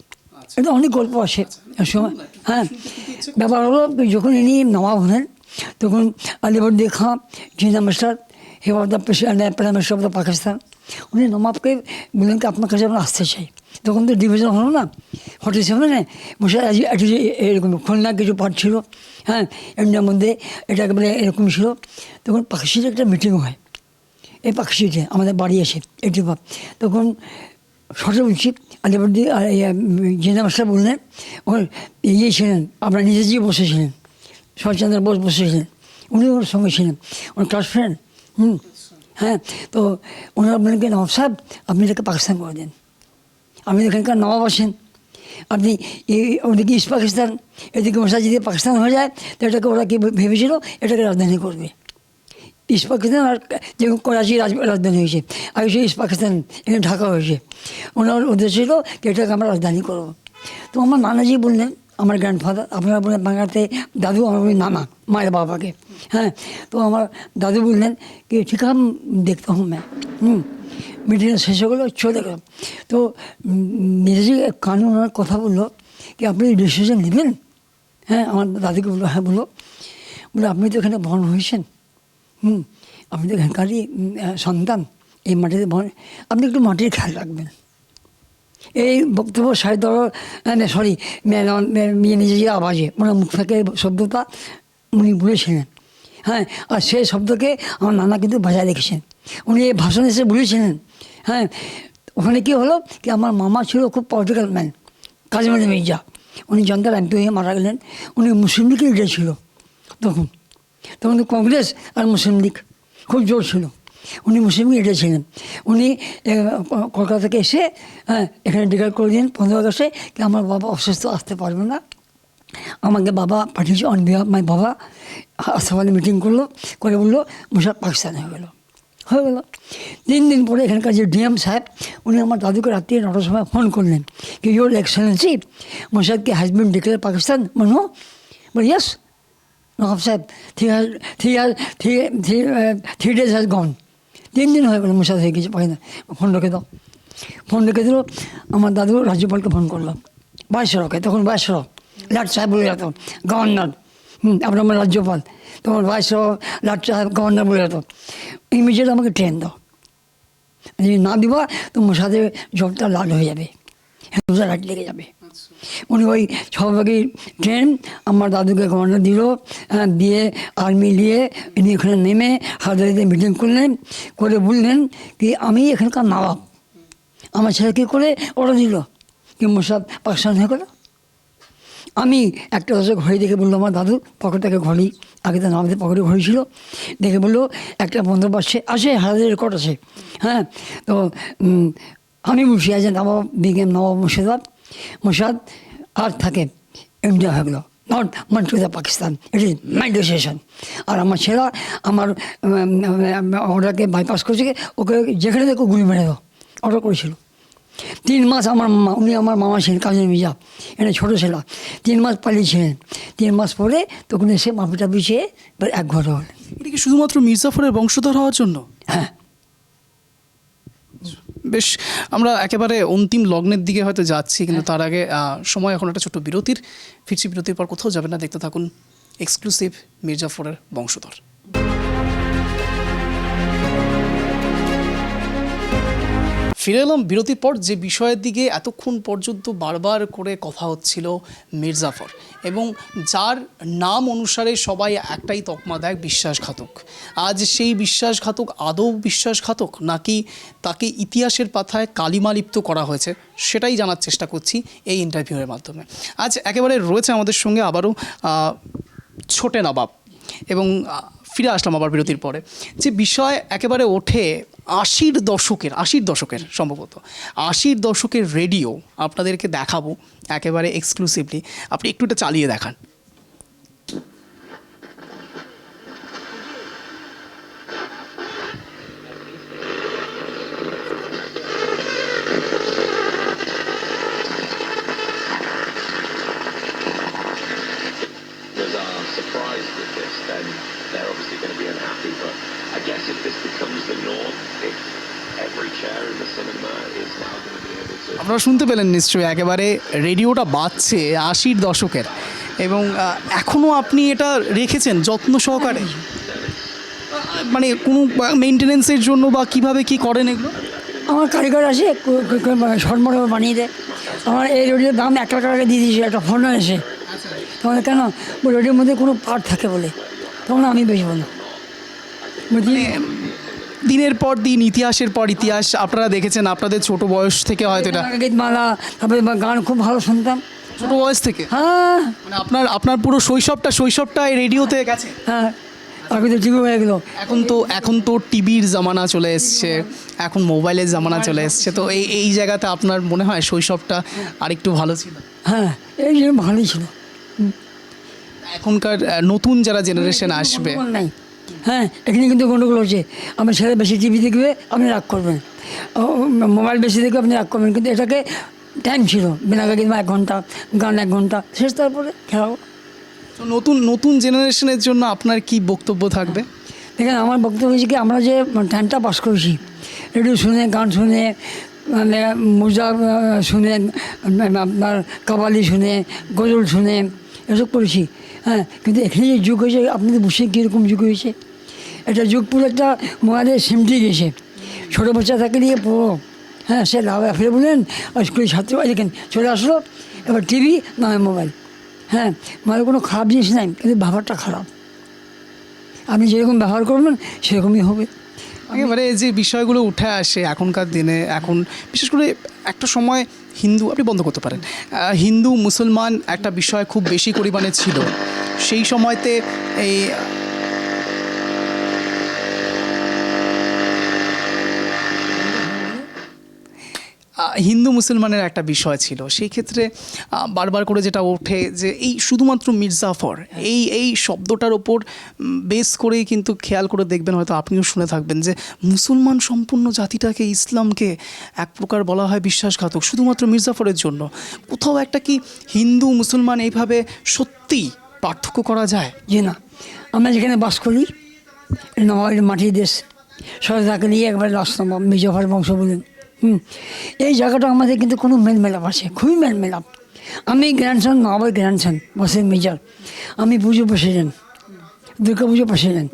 এটা অনেক গল্প আছে সময়। হ্যাঁ, ব্যাপার হলো যখন ইনি নবাব হলেন তখন আলিবর্দী খাঁ জিনা master, he was the prime minister of the Pakistan, উনি নবাবকে বললেন কি আপনার কাছে আমরা আসতে চাই। তখন তো ডিভিশন হলো না, 47-এ মোসাদ এরকম খুলনা কিছু পার্ট ছিল। হ্যাঁ, ইন্ডিয়ার মধ্যে এটা একেবারে এরকম ছিল। তখন পাকশিতে একটা মিটিং হয়, এই পাকশিতে আমাদের বাড়ি আসে এটি ভাব। তখন শর্টে বলছি, আলিবর্দী জিনা মাস্টার বললেন, ওর ইয়ে ছিলেন আপনার নিজেজি বসেছিলেন, শরৎচন্দ্র বোস বসেছিলেন, উনি ওর সঙ্গে ছিলেন, ওর ক্লাস ফ্রেন্ড। হ্যাঁ, তো ওনারা বললেন কি নবাব সাহেব আপনি এটাকে পাকিস্তান করে দেন, আপনি এখানকার নবাব আছেন, আপনি ওদিকে ইস্ট পাকিস্তান, এদিকে মশা যদি পাকিস্তান হয়ে যায় তো এটাকে ওরা কি ভেবেছিল এটাকে রাজধানী করবে। ইস্ট পাকিস্তান আর যে করাচি রাজধানী হয়েছে, আগে সে ইস্ট পাকিস্তান এখানে ঢাকা হয়েছে, ওনার উদ্দেশ্য ছিল কি এটাকে আমরা রাজধানী করবো। তো আমার নানাজি বললেন, আমার গ্র্যান্ডফাদার, আপনারা বললেন বাংলাতে দাদু, আমার বলি নানা, মায়ের বাবাকে। হ্যাঁ, তো আমার দাদু বললেন কি ঠিক আছে দেখতে হুম ম্যাম। মিটিংয়ে শেষ হয়ে গেলো, চলে গেলাম। তো নিজে কানে ওনার কথা বললো কি আপনি ডিসিশন নেবেন? হ্যাঁ, আমার দাদুকে বললো হ্যাঁ বলো। বলে আপনি তো এখানে বর্ণ হয়েছেন, আপনি তো এখানকারই সন্তান, এই মাটিতে আপনি একটু মাটির খেয়াল রাখবেন। এই বক্তব্য সাহিত্য সরি নিজে আওয়াজে মানে মুখ থেকে শব্দটা উনি বলেছিলেন। হ্যাঁ, আর সেই শব্দকে আমার নানা কিন্তু বাজায় রেখেছেন। উনি এই ভাষণ এসে বলেছিলেন। হ্যাঁ, ওখানে কী হলো কি আমার মামা ছিল খুব পলিটিক্যাল ম্যান, কাজী মির্জা। উনি জনতার এমপি হয়ে মারা গেলেন। উনি মুসলিম লীগের লিডার ছিল তখন। তখন কংগ্রেস আর মুসলিম লীগ খুব জোর ছিল। উনি মুসলিম লীগ লিডার ছিলেন। উনি কলকাতা থেকে এসে এখানে ডিক্লেয়ার করে দিন 15 আগস্টে কি আমার বাবা অসুস্থ, আসতে পারবে না। আমাকে বাবা পাঠিয়েছে অন বিহাফ মাই বাবা। আসতে মিটিং করলো, করে বললো মুশারফ পাকিস্তান হয়ে গেল। 3 দিন পরে এখানকার যে ডিএম সাহেব উনি আমার দাদুকে রাত্রি 9টার সময় ফোন করলেন কি ইউর এক্সেলেন্সি মুশারফ কি হ্যাজ বিন ডিক্লেয়ার পাকিস্তান। মনো বল ইয়েস নবাব সাহেব 3 days হ্যাজ গন। 3 দিন হয়ে গেল মুশারফ হয়ে গেছে পাকিস্তান। ফোন রেখে দাও। ফোন রেখে দিল। আমার দাদু রাজ্যপালকে ফোন করলো, ভাইসরয়কে, তখন ভাইসরয় লাট সাহেব বলে যেত গভর্নর। আপনার আমার রাজ্যপাল, তখন ভাইসরয় লাট সাহেব গভর্নর বলে যেত। ইমিডিয়েট আমাকে ট্রেন দাও, যদি না দিবা তো মোসাদের জবটা লাল হয়ে যাবে, লাট লেগে যাবে। উনি ওই 6 ভাগে ট্রেন আমার দাদুকে গভর্নর দিল। দিয়ে আর্মি নিয়ে ইনি এখানে নেমে হাজারিতে মিটিং করলেন, করে বললেন কি আমি এখানকার নবাব, আমার ছেলে কী করে অর্ডার দিল কি মোসাদ পাকিস্তান হয়ে গেল। আমি একটা দশে ঘড়ি দেখে বললো আমার দাদু পকেট থেকে ঘড়ি, আগে তো আমাদের পকেটে ঘড়ি ছিল, দেখে বললো একটা বন্ধু আসে হাজারের রেকর্ড আছে। হ্যাঁ, তো আমি বসে আছেন নবাব বিগেম নবাব মোসাদ আর থাকে ইন্ডিয়া হয়ে গেলো, not meant to the Pakistan, it is my decision. আর আমার ছেলে আমার অর্ডারকে বাইপাস করেছে, ওকে যেখানে দেখো গুলি মেরে দাও অর্ডার করেছিল। 3 মাস আমার মামা, উনি আমার মামা ছিলেন কাজী মির্জা, এটা ছোটো ছিল। 3 মাস পালিয়েছিলেন। 3 মাস পরে তখন এসে মাপিটা বিছিয়ে এক ঘর হল। এটা কি শুধুমাত্র মির্জাফরের বংশধর হওয়ার জন্য? হ্যাঁ। বেশ, আমরা একেবারে অন্তিম লগ্নের দিকে হয়তো যাচ্ছি, কিন্তু তার আগে সময় এখন একটা ছোট্ট বিরতির। ফিরছি বিরতির পর, কোথাও যাবেন না, দেখতে থাকুন এক্সক্লুসিভ মির্জাফরের বংশধর। ফিরে এলাম বিরতির পর। যে বিষয়ের দিকে এতক্ষণ পর্যন্ত বারবার করে কথা হচ্ছিল মির্জাফর, এবং যার নাম অনুসারে সবাই একটাই তকমা দেয় বিশ্বাসঘাতক। আজ সেই বিশ্বাসঘাতক আদৌ বিশ্বাসঘাতক নাকি তাকে ইতিহাসের পাতায় কালিমা লিপ্ত করা হয়েছে, সেটাই জানার চেষ্টা করছি এই ইন্টারভিউয়ের মাধ্যমে। আজ একেবারে রয়েছে আমাদের সঙ্গে আবারও ছোটে নবাব, এবং ফিরে আসলাম আবার বিরতির পরে। যে বিষয় একেবারে ওঠে 80-র দশকের সম্ভবত 80-র দশকের রেডিও আপনাদেরকে দেখাবো একেবারে এক্সক্লুসিভলি। আপনি একটু এটা চালিয়ে দেখান। Surprised with this, then they're obviously going to be unhappy. But I guess if this becomes the norm, if every chair in the cinema is now going to be able to... আপনারা শুনতে পেলেন নিশ্চয়ই, একেবারে রেডিওটা বাজছে 80-র দশকের, এবং এখনও আপনি এটা রেখেছেন যত্ন সহকারে, মানে কোনো মেনটেনেন্সের জন্য বা কিভাবে কি করেন এগুলো? আমার কারিগর আছে শর্মা বানিয়ে দেয়। আমার এই রেডিওর দাম 1 লাখ টাকা দিয়ে দিয়েছি, একটা ফোন এসে। তখন কেন রেডিওর মধ্যে কোনো পার্ট থাকে বলে, তখন আমি বেচবো না। মানে দিনের পর দিন, ইতিহাসের পর ইতিহাস আপনারা দেখেছেন আপনাদের ছোট বয়স থেকে, হয়তো এটা গীতমালা, তারপরে গান খুব ভালো শুনতাম ছোট বয়স থেকে। হ্যাঁ, মানে আপনার পুরো শৈশবটা এই রেডিওতে গেছে। হ্যাঁ, আগে তো টিভি হয়ে গেলো। এখন তো টিভির জামানা চলে এসছে, এখন মোবাইলের জামানা চলে এসছে, তো এই জায়গাতে আপনার মনে হয় শৈশবটা আরেকটু ভালো ছিল? হ্যাঁ, এই যে ভালোই ছিল। এখনকার নতুন যারা জেনারেশন আসবে, নাই। হ্যাঁ, এখানে কিন্তু গন্ডগোল হচ্ছে। আমার ছেলে বেশি টিভি দেখবে, আপনি রাগ করবেন, মোবাইল বেশি দেখবে আপনি রাগ করবেন, কিন্তু এটাকে টাইম ছিল, বিনাকা কিন্তু 1 ঘন্টা, গান 1 ঘন্টা শেষ, তারপরে খেলাও। তো নতুন জেনারেশনের জন্য আপনার কি বক্তব্য থাকবে? দেখেন, আমার বক্তব্য হয়েছে কি, আমরা যে টাইমটা পাস করেছি রেডিও শুনে, গান শুনে, মানে মোজা শুনে, আপনার কাবালি শুনে, গজল শুনে, এসব করেছি। হ্যাঁ, কিন্তু এখানে যে যুগ হয়েছে, আপনাদের বুঝছেন কীরকম যুগ হয়েছে। এটা যুগ পুরো একটা মোবাইলের সিমটি গেছে। ছোটো বাচ্চা থাকে নিয়ে পুরো, হ্যাঁ, সে লাভ ফিরে বললেন আর স্কুলের ছাত্র দেখেন চলে আসলো, এবার টিভি নয় মোবাইল। হ্যাঁ, মানে কোনো খারাপ জিনিস নাই, কিন্তু ব্যবহারটা খারাপ। আপনি যেরকম ব্যবহার করবেন সেরকমই হবে। একেবারে যে বিষয়গুলো উঠে আসে এখনকার দিনে, এখন বিশেষ করে একটা সময় হিন্দু, আপনি বন্ধ করতে পারেন, হিন্দু মুসলমান একটা বিষয় খুব বেশি পরিমাণে ছিল সেই সময়তে। এই হিন্দু মুসলমানের একটা বিষয় ছিল, সেই ক্ষেত্রে বারবার করে যেটা ওঠে যে এই শুধুমাত্র মির্জাফর এই শব্দটার ওপর বেস করেই কিন্তু খেয়াল করে দেখবেন, হয়তো আপনিও শুনে থাকবেন যে মুসলমান সম্পূর্ণ জাতিটাকে, ইসলামকে এক প্রকার বলা হয় বিশ্বাসঘাতক শুধুমাত্র মির্জাফরের জন্য। কোথাও একটা কি হিন্দু মুসলমান এইভাবে সত্যি পার্থক্য করা যায়? যে না, আমরা যেখানে বাস করি নবাবের মাটির দেশ, সবাই তাকে নিয়ে একবার লাস্ট মির্জাফর বংশ বলেন। এই জায়গাটা আমাদের কিন্তু কোনো মেলমেলাপ আছে, খুবই মেলমেলাপ। আমি গ্র্যান্ডসন, নবাবের গ্র্যান্ডসন বসে মেজর, আমি পুজো প্রেসিডেন্ট, দুর্গা পুজো প্রেসিডেন্ট।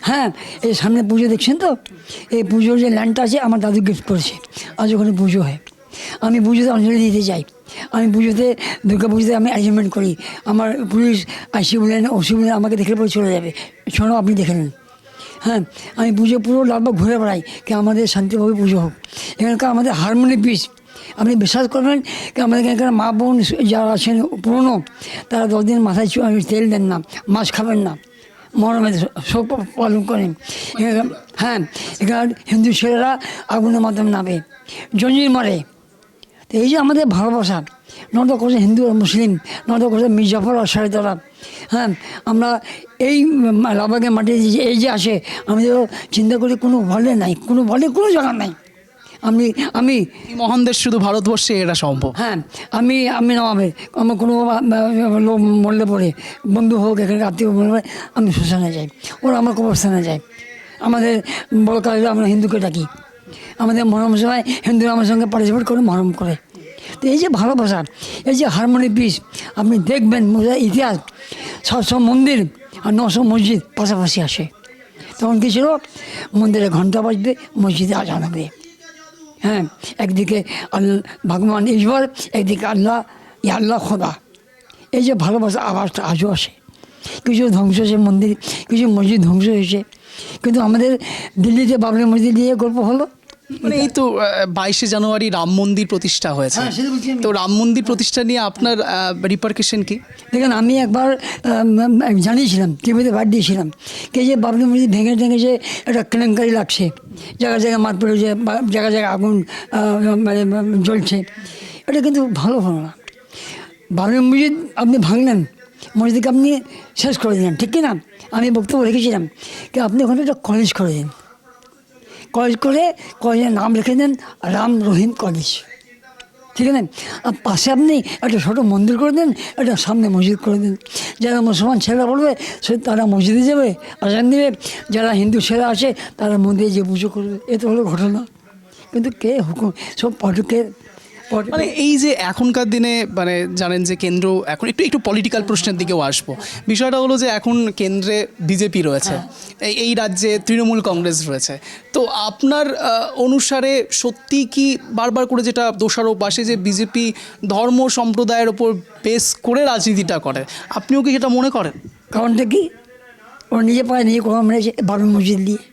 হ্যাঁ, এই সামনে পুজো দেখছেন তো, এই পুজোর যে ল্যান্ডটা আছে আমার দাদু গিফট করেছে, আজ ওখানে পুজো হয়। আমি পুজোতে অঞ্জলি দিতে যাই, আমি পুজোতে দুর্গা পুজোতে আমি অ্যারেঞ্জমেন্ট করি। আমার পুলিশ আইসি বলেন, ওসি বলেন, আমাকে দেখলে পরে চলে যাবে, শোনো আপনি দেখে নেন। হ্যাঁ, আমি পুজো পুরো লালবাগ ঘুরে বেড়াই কি আমাদের শান্তিভাবে পুজো হোক। এখানকার আমাদের হারমোনি পিস, আপনি বিশ্বাস করবেন কি আমাদের এখানকার মা বোন যারা আছেন পুরনো, তারা 10 দিন মাথায় তেল দেন না, মাছ খাবেন না, মরমে শোক পালন করেন। হ্যাঁ, এখানে হিন্দু ছেলেরা আগুনের মাধ্যমে নামে, জঞ্জির মারে। তো এই যে আমাদের ভালোবাসা, নট করছে হিন্দু আর মুসলিম, নট করছে মির্জাফর আর সারিদারা। হ্যাঁ, আমরা এই লালবাগের মাটি এই যে আসে, আমি তো চিন্তা করি কোনো ভলে নাই, কোনো ভলে কোনো জায়গা নাই। আমি মহান দেশ শুধু ভারতবর্ষে এটা সম্ভব। হ্যাঁ, আমি নবাবের, আমার কোনো লোক মরলে পরে, বন্ধু হোক, এখানে আত্মীয় মরলে পরে আমি শ্মশানে যাই, ওরা আমার কবরস্থানে যায়। আমাদের বড় কাজে আমরা হিন্দুকে ডাকি, আমাদের মহরম সময় হিন্দুরা আমার সঙ্গে পার্টিসিপেট করে মহরম করে। তো এই যে ভালোবাসা, এই যে হারমোনি পিস, আপনি দেখবেন ইতিহাস 700 মন্দির আর 900 মসজিদ পাশাপাশি আসে। তখন কী ছিল, মন্দিরে ঘণ্টা বাজবে, মসজিদে আজান হবে। হ্যাঁ, একদিকে ভগবান ঈশ্বর, একদিকে আল্লাহ, ইয়া আল্লাহ খোদা। এই যে ভালোবাসা আওয়াজটা আজও আসে। কিছু ধ্বংস হয়েছে মন্দির, কিছু মসজিদ ধ্বংস হয়েছে, কিন্তু আমাদের দিল্লিতে বাবরি মসজিদ দিয়ে গল্প হলো। মানে এই তো 22শে জানুয়ারি রাম মন্দির প্রতিষ্ঠা হয়েছে, তো রাম মন্দির প্রতিষ্ঠা নিয়ে আপনার রিপারকেশন কি? দেখেন, আমি একবার জানিয়েছিলাম, টিভিতে বাদ দিয়েছিলাম কে যে বাবরি মসজিদ ভেঙে যে একটা কেলেঙ্কারি লাগছে, জায়গায় জায়গায় মারপিট হয়েছে, জায়গায় জায়গায় আগুন মানে জ্বলছে, এটা কিন্তু ভালো হলো না। বাবরি মসজিদ আপনি ভাঙলেন, মসজিদকে আপনি শেষ করে দিলেন, ঠিক কি না? আমি বক্তব্য রেখেছিলাম কি আপনি ওখানে একটা কলেজ করে দিন, কলেজ করে কলেজের নাম রেখে দেন রাম রহিম কলেজ, ঠিক আছে? আর পাশে আপনি একটা ছোটো মন্দির করে দেন, একটা সামনে মসজিদ করে দেন। যারা মুসলমান ছেলেরা বলবে সে তারা মসজিদে যাবে, আজান দেবে, যারা হিন্দু ছেলেরা আছে তারা মন্দিরে যে পুজো করবে। এ তো হলো ঘটনা। কিন্তু কে হুকুম, সব পটকের মানে এই যে এখনকার দিনে, মানে জানেন যে কেন্দ্র এখন একটু পলিটিক্যাল প্রশ্নের দিকেও আসবো। বিষয়টা হলো যে এখন কেন্দ্রে বিজেপি রয়েছে, এই রাজ্যে তৃণমূল কংগ্রেস রয়েছে। তো আপনার অনুসারে সত্যি কি বারবার করে যেটা দোষারোপ আসে যে বিজেপি ধর্ম সম্প্রদায়ের ওপর বেস করে রাজনীতিটা করে, আপনিও কি সেটা মনে করেন? কারণটা কি, ওরা নিজে পায়ে নিজে কোমর মেরেছে বাবরি মসজিদ দিয়ে।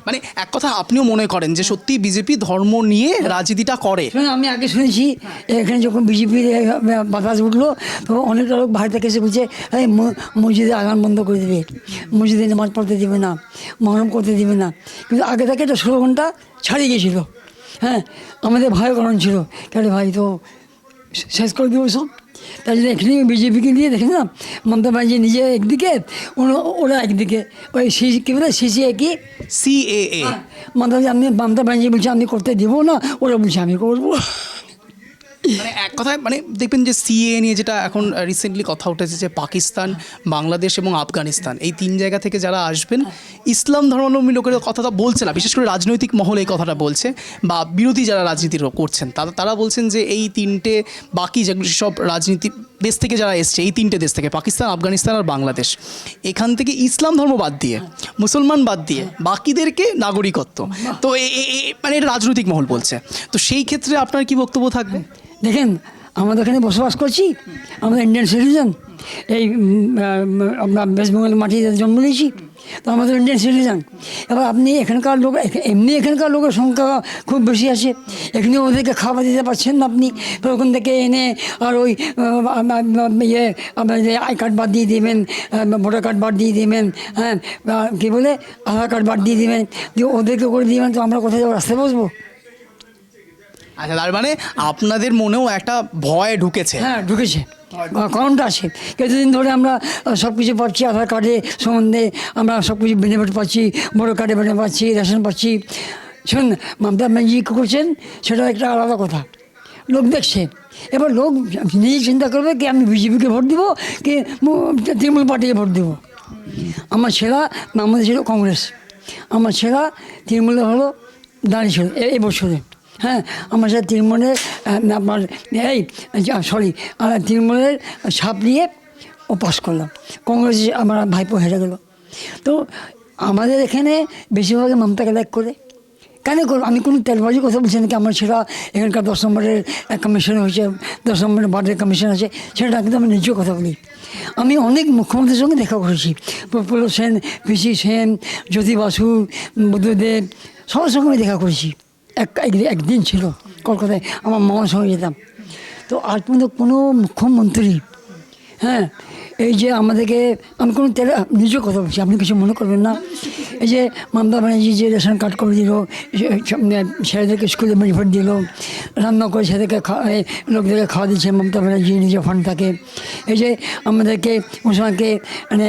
মানে এক কথা আপনিও মনে করেন যে সত্যি বিজেপি ধর্ম নিয়ে রাজনীতিটা করে? আমি আগে শুনেছি এখানে যখন বিজেপির বাতাস উঠলো তখন অনেকটা লোক বাইরে থেকে এসে বলছে এই মসজিদে আগান বন্ধ করে দেবে, মসজিদে নামাজ পড়তে দেবে না, মহরম করতে দেবে না। কিন্তু আগে থেকে এটা 16 ঘন্টা ছাড়িয়ে গিয়েছিল। হ্যাঁ, আমাদের ভয় কারণ ছিল, কেন ভাই তো শেষ করে দেবো সব। তাই জন্য এখানে বিজেপিকে নিয়ে দেখি না, মমতা ব্যানার্জি নিজে একদিকে, ওরা একদিকে, ওই কী বলে সিসিএ কি CAA, মমতা ব্যানার্জি বলছে আমি করতে দেবো না, ওরা বলছে আমি করবো। মানে এক কথায় মানে দেখবেন যে সিএ নিয়ে যেটা এখন রিসেন্টলি কথা উঠেছে যে পাকিস্তান, বাংলাদেশ এবং আফগানিস্তান এই 3 জায়গা থেকে যারা আসবেন ইসলাম ধর্মাবলম্বী লোকের কথাটা বলছে না, বিশেষ করে রাজনৈতিক মহল এই কথাটা বলছে, বা বিরোধী যারা রাজনীতি করছেন তারা বলছেন যে এই 3টে বাকি যেগুলো সব রাজনীতি দেশ থেকে যারা এসছে, এই 3টে দেশ থেকে পাকিস্তান, আফগানিস্তান আর বাংলাদেশ, এখান থেকে ইসলাম ধর্ম বাদ দিয়ে, মুসলমান বাদ দিয়ে বাকিদেরকে নাগরিকত্ব, তো মানে এটা রাজনৈতিক মহল বলছে। তো সেই ক্ষেত্রে আপনার কি বক্তব্য থাকবে? দেখেন, আমাদের এখানে বসবাস করছি, আমরা ইন্ডিয়ান সিটিজেন, এই আমরা ওয়েস্ট বেঙ্গলের মাটিতে জন্ম নিয়েছি, তো আমাদের ইন্ডিয়ান সিটিজেন। এবার আপনি এখানকার লোক, এমনি এখানকার লোকের সংখ্যা খুব বেশি আছে, এখানে ওদেরকে খাবার দিতে পারছেন না আপনি, ওখান থেকে এনে আর ওই ইয়ে আপনাদের আই কার্ড বাদ দিয়ে দেবেন, ভোটার কার্ড বাদ দিয়ে দেবেন, হ্যাঁ কী বলে আধার কার্ড বাদ দিয়ে দেবেন, দিয়ে ওদেরকে করে দিবেন, তো আমরা কোথায় যাবো, রাস্তায় বসবো? আচ্ছা, তার মানে আপনাদের মনেও একটা ভয় ঢুকেছে? হ্যাঁ ঢুকেছে, কারণটা আছে। কিছুদিন ধরে আমরা সব কিছু পাচ্ছি, আধার কার্ডে সম্বন্ধে আমরা সব কিছু বেনিফিট পাচ্ছি, ভোটার কার্ডে বেনিফিট পাচ্ছি, রেশন পাচ্ছি। শুনুন, মমতা ব্যানার্জি কী করছেন সেটা একটা আলাদা কথা, লোক দেখছে। এবার লোক নিজে চিন্তা করবে কি আমি বিজেপিকে ভোট দিব কি তৃণমূল পার্টিকে ভোট দেবো। আমার ছেলা আমাদের ছিল কংগ্রেস, আমার ছেলা তৃণমূলে হলো দাঁড়িয়েছিল এই বছরে। হ্যাঁ, আমার সাথে তৃণমূলের আপনার তৃণমূলের ছাপ নিয়ে ও পাস করলাম, কংগ্রেস আমার ভাইপো হেরে গেল। তো আমাদের এখানে বেশিরভাগ মমতাকে লাইক করে। কেন করবো? আমি কোনো তেলবাজি কথা বলছি নাকি, আমার সেটা এখানকার 10 নম্বরের কমিশন হয়েছে, 10 নম্বরের ওয়ার্ডের কমিশন আছে, সেটা কিন্তু আমি নিজেও কথা বলি। আমি অনেক মুখ্যমন্ত্রীর সঙ্গে দেখা করেছি, প্রফুল্ল সেন, পিসি সেন, জ্যোতি বাসু, বুদ্ধদেব, সবার সঙ্গে আমি দেখা করেছি। একদিন ছিল কলকাতায়, আমার মামার সঙ্গে যেতাম। তো আজ পর্যন্ত কোনো মুখ্যমন্ত্রী, হ্যাঁ এই যে আমাদেরকে, আমি কোনো নিজেও কথা বলছি, আপনি কিছু মনে করবেন না, এই যে মমতা ব্যানার্জি যে রেশন কার্ড করে দিল, ছেলেদেরকে স্কুলে বেনিফিট দিল, রান্না করে ছেলেদেরকে লোকদেরকে খাওয়া দিচ্ছে মমতা ব্যানার্জি নিজের ফান্ড থাকে, এই যে আমাদেরকে মুসলমানকে মানে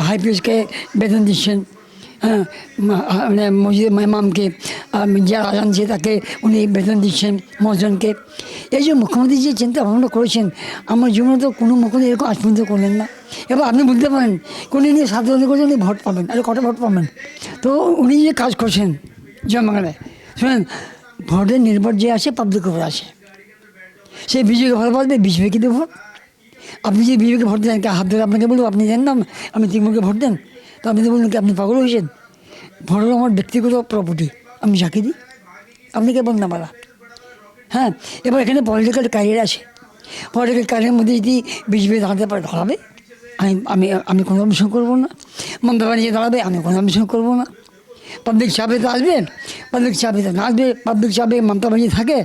হাইপিএসকে বেতন দিচ্ছেন, হ্যাঁ মানে মসজিদের ইমামকে যারা আজান দিচ্ছে তাকে উনি বেতন দিচ্ছেন, মহাজনকে। এই যে মুখ্যমন্ত্রী যে চিন্তা ভাবনা করেছেন, আমার জীবনে তো কোনো মুখ্যমন্ত্রী এরকম আজ পর্যন্ত করলেন না। এবার আপনি বলতে পারেন উনি নিয়ে সাধারণ করে উনি ভোট পাবেন, আরে কটা ভোট পাবেন? তো উনি যে কাজ করছেন জনগণের, শুনেন, ভোটের নির্ভর যে আসে পাবলিকের উপর আসে, সে বিজেপিকে ভালোবাসবে, বিজেপিকে দেবো ভোট। আপনি যে বিজেপিকে ভোট দেন, হাত ধরে আপনাকে বলবো আপনি দেন না, আপনি তৃণমূলকে ভোট দেন, তো আপনি তো বললেন কি আপনি পাগল হয়েছেন? ভোট হলো আমার ব্যক্তিগত প্রপার্টি, আমি যাকে দিই, আপনি কে বল না বলা। হ্যাঁ, এবার এখানে পলিটিক্যাল ক্যারিয়ার আছে, পলিটিক্যাল ক্যারিয়ারের মধ্যে যদি বিজেপি দাঁড়াতে পারে দাঁড়াবে, আমি আমি কোনো অভিযোগ করবো না। মমতা ব্যানার্জি দাঁড়াবে, আমি কোনো অভিযোগ করবো না। পাবলিক চাপে তো আসবেন, পাবলিক চাপে তো না আসবে, পাবলিক চাপে মমতা ব্যানার্জি থাকে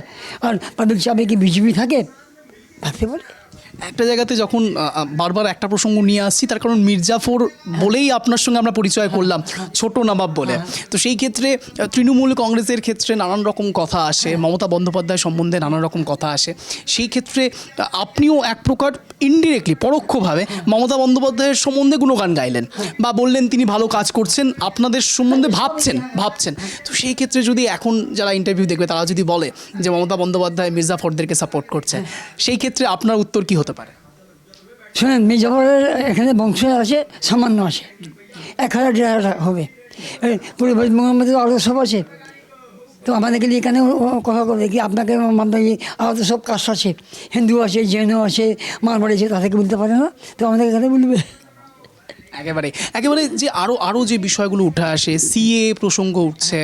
আর পাবলিক চাপে কি বিজেপি থাকে, থাকতে পারে। একটা জায়গাতে যখন বারবার একটা প্রসঙ্গ নিয়ে আসছি, তার কারণ মির্জাফর বলেই আপনার সঙ্গে আমরা পরিচয় করলাম, ছোট নবাব বলে। তো সেই ক্ষেত্রে তৃণমূল কংগ্রেসের ক্ষেত্রে নানান রকম কথা আসে, মমতা বন্দ্যোপাধ্যায় সম্বন্ধে নানান রকম কথা আসে। সেই ক্ষেত্রে আপনিও এক প্রকার ইনডিরেক্টলি, পরোক্ষভাবে মমতা বন্দ্যোপাধ্যায়ের সম্বন্ধে গুণগান গাইলেন বা বললেন তিনি ভালো কাজ করছেন, আপনাদের সম্বন্ধে ভাবছেন। তো সেই ক্ষেত্রে যদি এখন যারা ইন্টারভিউ দেখবে তারা যদি বলে যে মমতা বন্দ্যোপাধ্যায় মির্জাফরদেরকে সাপোর্ট করছে, সেই ক্ষেত্রে আপনার উত্তর কী হতে পারে? শোনেন, মির্জাফরের এখানে বংশ আছে, সামান্য আছে, 1000-1500 হবে, পুরো পশ্চিমবঙ্গের মধ্যে আরও সব আছে। তো আমাদেরকে নিয়ে এখানে কথা করবে কি আপনাকে আরও তো সব কাস্ট আছে, হিন্দু আছে, জৈন আছে, মারবাড়ি আছে, তাদেরকে বলতে পারে না, তো আমাদের এখানে বলবে। একেবারে যে আরও যে বিষয়গুলো উঠে আসে, সিএ প্রসঙ্গ উঠছে,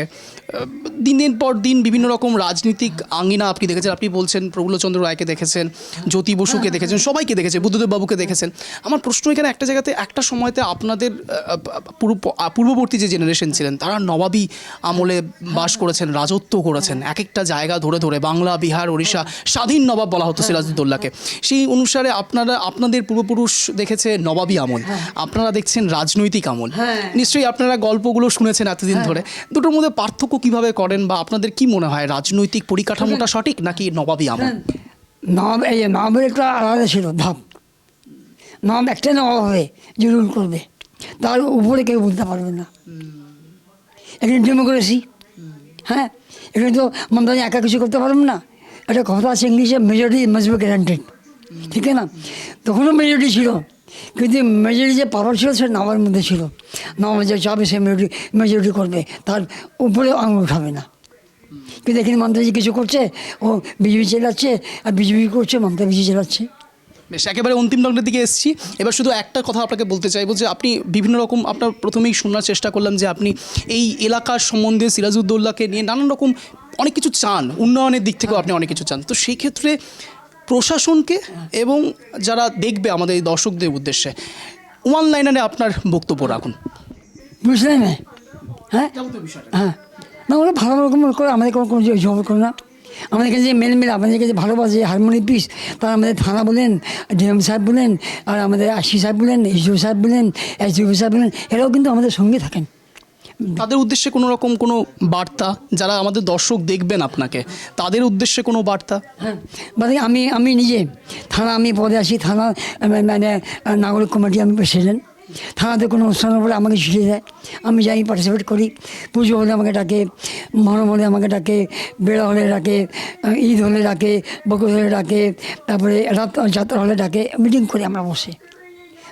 দিনের পর দিন বিভিন্ন রকম রাজনীতিক আঙ্গিনা আপনি দেখেছেন, আপনি বলছেন প্রফুল্লচন্দ্র রায়কে দেখেছেন, জ্যোতি বসুকে দেখেছেন, সবাইকে দেখেছেন, বুদ্ধদেব বাবুকে দেখেছেন। আমার প্রশ্ন এখানে একটা জায়গাতে, একটা সময়তে আপনাদের পূর্ববর্তী যে জেনারেশন ছিলেন তারা নবাবী আমলে বাস করেছেন, রাজত্ব করেছেন, এক একটা জায়গা ধরে ধরে বাংলা, বিহার, ওড়িশা, স্বাধীন নবাব বলা হতো সিরাজউদ্দৌলাকে। সেই অনুসারে আপনাদের পূর্বপুরুষ দেখেছে নবাবী আমল, আপনারা দেখছেন রাজনৈতিক আমল। নিশ্চয়ই আপনারা গল্পগুলো শুনেছেন এতদিন ধরে, দুটোর মধ্যে পার্থক্য কিভাবে করেন বা আপনাদের কি মনে হয়, রাজনৈতিক পরিকাঠামোটা সঠিক নাকি নবাবী আমল? নবাবের একটা আলাদা ছিল ভাব, নবাব একটা নবাব হবে যে রুল করবে, তার উপরে কেউ বলতে পারবে না। এখানে ডেমোক্রেসি, হ্যাঁ এখানে তো মমতা একা কিছু করতে পারবেন না, একটা কথা আছে ইংলিশে, মেজরিটি মাস্ট বি গ্যারান্টেড, ঠিক আছে না? তখনও মেজরিটি ছিল, কিন্তু মেজরিটি যে পাওয়ার ছিল সে নামার মধ্যে ছিল। নামা যে চাবে সে মেজরিটি করবে, তার উপরে আঙুল উঠাবে না। কিন্তু এখানে মমতাজি কিছু করছে, ও বিজেপি চালাচ্ছে, আর বিজেপি করছে, মমতা বিজেপি চালাচ্ছে। বেশ, একেবারে অন্তিম লগ্নের দিকে এসেছি। এবার শুধু একটা কথা আপনাকে বলতে চাইবো যে আপনি বিভিন্ন রকম, আপনার প্রথমেই শোনার চেষ্টা করলাম যে আপনি এই এলাকার সম্বন্ধে সিরাজউদ্দৌলাকে নিয়ে নানান রকম অনেক কিছু চান, উন্নয়নের দিক থেকেও আপনি অনেক কিছু চান। তো সেই ক্ষেত্রে প্রশাসনকে এবং যারা দেখবে আমাদের এই দর্শকদের উদ্দেশ্যে ওয়ান লাইনারে আপনার বক্তব্য রাখুন। বুঝলেন? হ্যাঁ হ্যাঁ, না ওরা ভালো রকম করে, আমাদের কোনো জব করে না। আমাদের কাছে যে মেল আমাদের কাছে ভালোবাসে, হারমোনি পিস, তারা আমাদের থানা বলেন, ডিএম সাহেব বলেন, আর আমাদের আশি সাহেব বলেন, এসডিও সাহেব বলেন, এসডিও সাহেব বলেন, এরাও কিন্তু আমাদের সঙ্গে থাকেন। তাদের উদ্দেশ্যে কোনো রকম কোনো বার্তা, যারা আমাদের দর্শক দেখবেন আপনাকে, তাদের উদ্দেশ্যে কোনো বার্তা? হ্যাঁ, মানে আমি নিজে থানা, আমি পদে আসি থানা, মানে নাগরিক কমিটি, আমি প্রেসিডেন্ট। থানাতে কোনো অনুষ্ঠান হলে আমাকে ছুটে দেয়, আমি যাই, পার্টিসিপেট করি। পুজো হলে আমাকে ডাকে, মহরম হলে আমাকে ডাকে, বেড়া হলে ডাকে, ঈদ হলে ডাকে, বকর হলে ডাকে, তারপরে রাত যাত্রা হলে ডাকে, মিটিং করি আমরা বসে।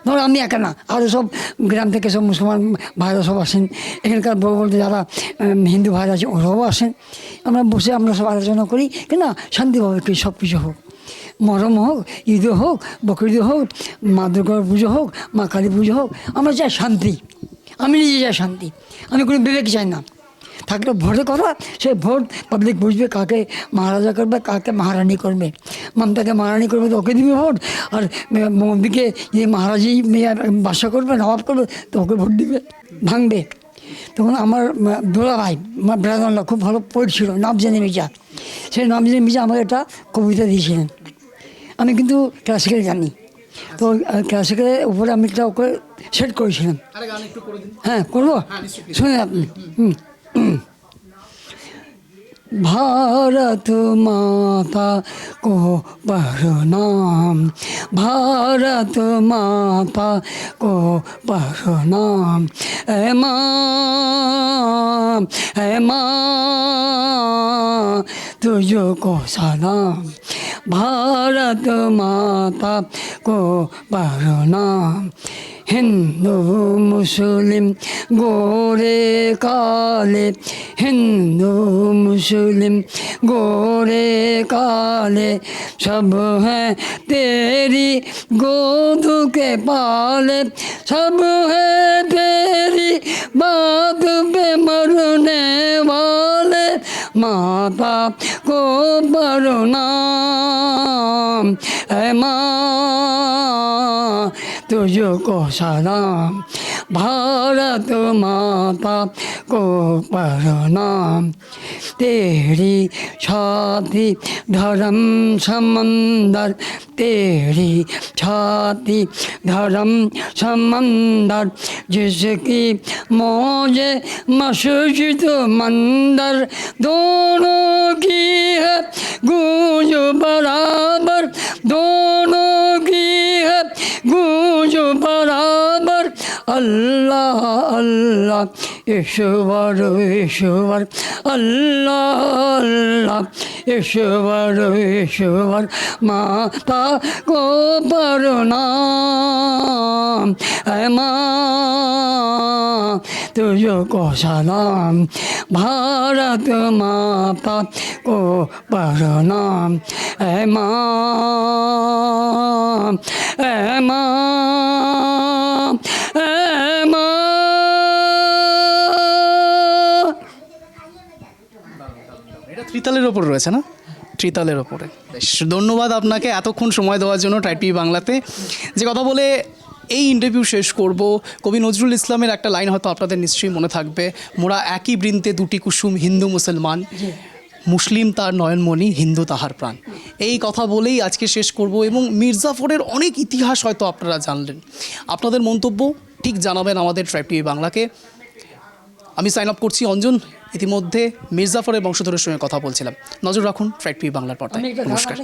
ধরো আমি একা না, আরও সব গ্রাম থেকে সব মুসলমান ভাইরা সব আসেন, এখানকার বড় বড় যারা হিন্দু ভাইরা আছে ওরাও আসেন। আমরা বসে আমরা সব আলোচনা করি, কিনা শান্তিভাবে করি, সব কিছু হোক, মহরম হোক, ঈদও হোক, বকরিদ হোক, মা দুর্গার পুজো হোক, মা কালী পুজো হোক, আমরা চাই শান্তি। আমি নিজে চাই শান্তি, আমি কোনো বিবেক চাই না। থাকলে ভোটের কথা, সে ভোট পাবলিক বুঝবে কাকে মহারাজা করবে, কাকে মহারানী করবে। মমতাকে মহারানী করবে তো ওকে দিবে ভোট, আর মোদিকে যে মহারাজি বাসা করবে, নবাব করবে তো ওকে ভোট দিবে, ভাঙবে। তখন আমার দোলা ভাই ব্রাদারলা খুব ভালো পোয়েট ছিল, নবজানি মির্জা। সেই নবজানি মির্জা আমাকে একটা কবিতা দিয়েছিলেন। আমি কিন্তু ক্লাসিক্যাল জানি, তো ক্লাসিক্যালের উপরে আমি একটা ওকে সেট করেছিলাম। হ্যাঁ, করবো, শুনে আপনি। भारत माता को प्रणाम, भारत माता को प्रणाम, ऐ माँ तुझको सलाम, भारत माता को प्रणाम। हिंदू मुस्लिम गोरे काले, हिंदू मुस्लिम गोरे काले, सब हैं तेरी गोद के पाले, सब हैं तेरी बात पे मरने वाले, माता को प्रणाम, ऐ माँ तुझको सलाम, भारत माता को प्रणाम। तेरी छाती धर्म समंदर, तेरी छाती धर्म समंदर, जिसकी मौजे मस्जिद मंदिर, दोनों की है गूंज बराबर, दोनों की है गूंज बराबर। अल्लाह अल्लाह ईश्वर ईश्वर, अल्लाह अल्लाह ईश्वर ईश्वर, माता को प्रणाम, ऐ माँ तुझको सलाम, भारत माता को प्रणाम, ऐ माँ, ऐ माँ, ऐ माँ। এটা ত্রিতালের ওপর রয়েছে না? ত্রিতালের ওপরে। বেশ, ধন্যবাদ আপনাকে এতক্ষণ সময় দেওয়ার জন্য ট্রাইব টিভি বাংলাতে। যে কথা বলে এই ইন্টারভিউ শেষ করব, কবি নজরুল ইসলামের একটা লাইন হয়তো আপনাদের নিশ্চয়ই মনে থাকবে, মোরা একই বৃন্তে দুটি কুসুম, হিন্দু মুসলমান, মুসলিম তার নয়নমণি, হিন্দু তাহার প্রাণ। এই কথা বলেই আজকে শেষ করব। এবং মির্জাফরের অনেক ইতিহাস হয়তো আপনারা জানলেন, আপনাদের মন্তব্য ঠিক জানাবেন আমাদের ট্রাইব টিভি বাংলাকে। আমি সাইন আপ করছি অঞ্জন। ইতিমধ্যে মির্জাফরের বংশধরের সঙ্গে কথা বলছিলাম। নজর রাখুন ট্রাইব টিভি বাংলার পর্দায়। নমস্কার।